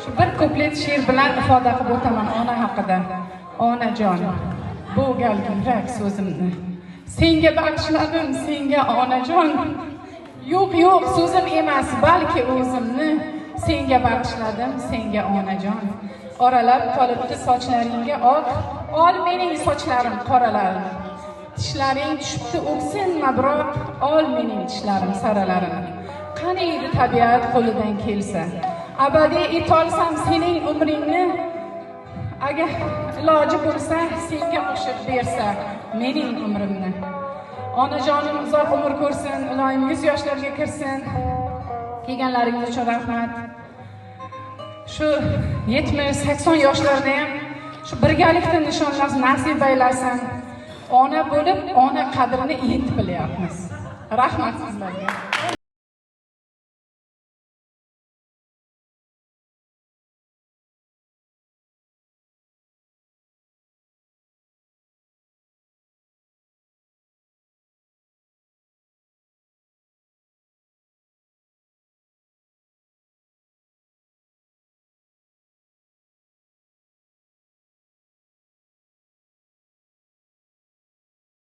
Shu bir kuplet she'r bilan ifoda qilib o'taman ona haqida. Onajon, bu galgirak so'zimni senga bag'ishladim, senga onajon. Yo'q, so'zim emas, balki o'zimni senga bag'ishladim, senga onajon. Oralab qolibdi sochlaringga oq, ol mening sochlarim qoralarni. Tishlaring tushibdi o'ksinma biroq, ol mening tishlarim saralarini. Qani edi tabiat qo'lidan kelsa, abadiy etolsam sening umringni, agar iloji bo'lsa senga qo'shib bersa mening umrimni. Onajonim uzoq umr ko'rsin, iloyim 100 yoshlarga kirsin. Kelganlaringiz uchun rahmat. Shu 70-80 yoshlarda ham shu birgalikda nishonlash nasib aylasin. Ona bo'lib, ona qadrini endi bilyapmiz. Rahmat sizlarga.